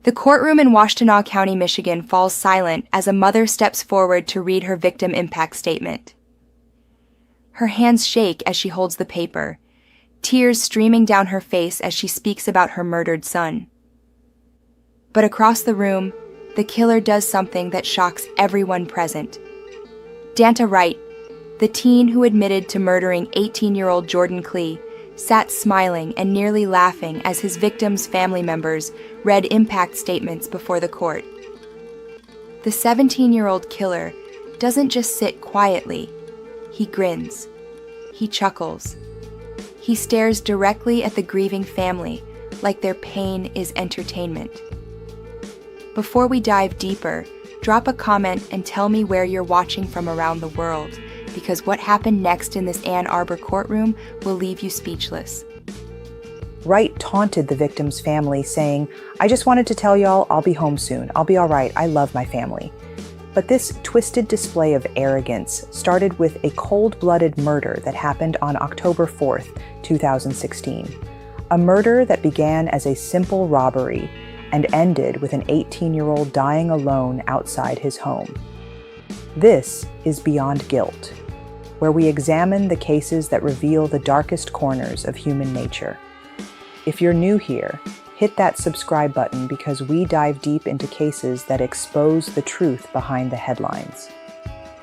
The courtroom in Washtenaw County, Michigan falls silent as a mother steps forward to read her victim impact statement. Her hands shake as she holds the paper, tears streaming down her face as she speaks about her murdered son. But across the room, the killer does something that shocks everyone present. Danta Wright, the teen who admitted to murdering 18-year-old Jordan Klee, sat smiling and nearly laughing as his victim's family members read impact statements before the court. The 17-year-old killer doesn't just sit quietly. He grins. He chuckles. He stares directly at the grieving family like their pain is entertainment. Before we dive deeper, drop a comment and tell me where you're watching from around the world, because what happened next in this Ann Arbor courtroom will leave you speechless. Wright taunted the victim's family, saying, "I just wanted to tell y'all I'll be home soon. I'll be all right. I love my family." But this twisted display of arrogance started with a cold-blooded murder that happened on October 4th, 2016. A murder that began as a simple robbery and ended with an 18-year-old dying alone outside his home. This is Beyond Guilt, where we examine the cases that reveal the darkest corners of human nature. If you're new here, hit that subscribe button because we dive deep into cases that expose the truth behind the headlines.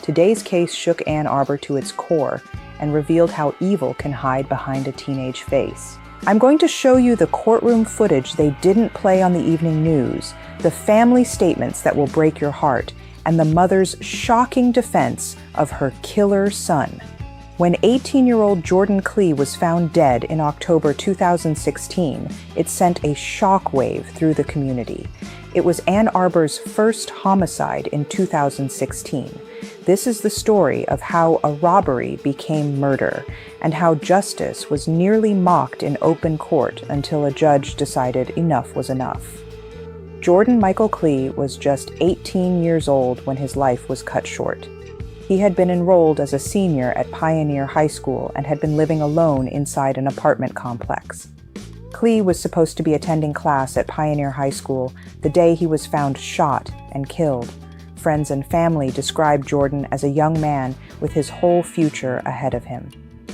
Today's case shook Ann Arbor to its core and revealed how evil can hide behind a teenage face. I'm going to show you the courtroom footage they didn't play on the evening news, the family statements that will break your heart, and the mother's shocking defense of her killer son. When 18-year-old Jordan Klee was found dead in October 2016, it sent a shockwave through the community. It was Ann Arbor's first homicide in 2016. This is the story of how a robbery became murder, and how justice was nearly mocked in open court until a judge decided enough was enough. Jordan Michael Klee was just 18 years old when his life was cut short. He had been enrolled as a senior at Pioneer High School and had been living alone inside an apartment complex. Klee was supposed to be attending class at Pioneer High School the day he was found shot and killed. Friends and family described Jordan as a young man with his whole future ahead of him.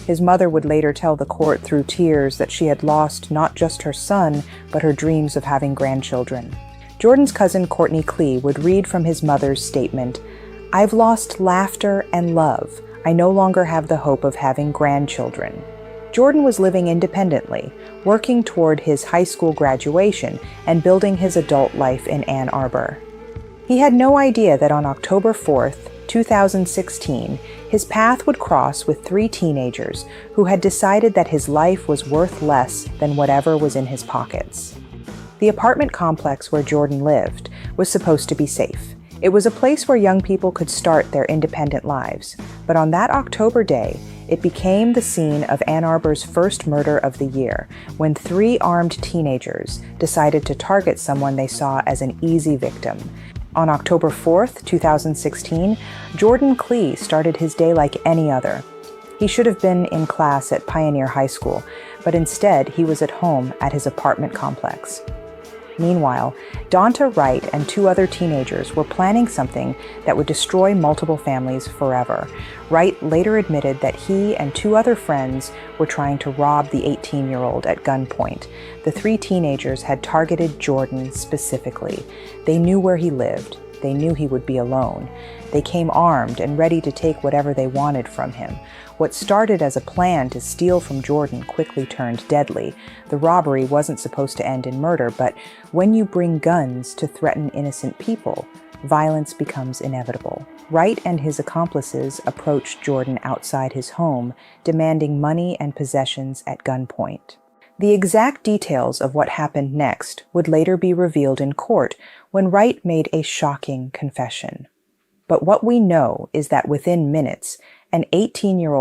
His mother would later tell the court through tears that she had lost not just her son, but her dreams of having grandchildren. Jordan's cousin Courtney Klee would read from his mother's statement, "I've lost laughter and love. I no longer have the hope of having grandchildren." Jordan was living independently, working toward his high school graduation and building his adult life in Ann Arbor. He had no idea that on October 4th, 2016, his path would cross with 3 teenagers who had decided that his life was worth less than whatever was in his pockets. The apartment complex where Jordan lived was supposed to be safe. It was a place where young people could start their independent lives. But on that October day, it became the scene of Ann Arbor's first murder of the year, when 3 armed teenagers decided to target someone they saw as an easy victim. On October 4th, 2016, Jordan Klee started his day like any other. He should have been in class at Pioneer High School, but instead he was at home at his apartment complex. Meanwhile, Danta Wright and 2 other teenagers were planning something that would destroy multiple families forever. Wright later admitted that he and 2 other friends were trying to rob the 18-year-old at gunpoint. The 3 teenagers had targeted Jordan specifically. They knew where he lived. They knew he would be alone. They came armed and ready to take whatever they wanted from him. What started as a plan to steal from Jordan quickly turned deadly. The robbery wasn't supposed to end in murder, but when you bring guns to threaten innocent people, violence becomes inevitable. Wright and his accomplices approached Jordan outside his home, demanding money and possessions at gunpoint. The exact details of what happened next would later be revealed in court when Wright made a shocking confession. But what we know is that within minutes, an 18-year-old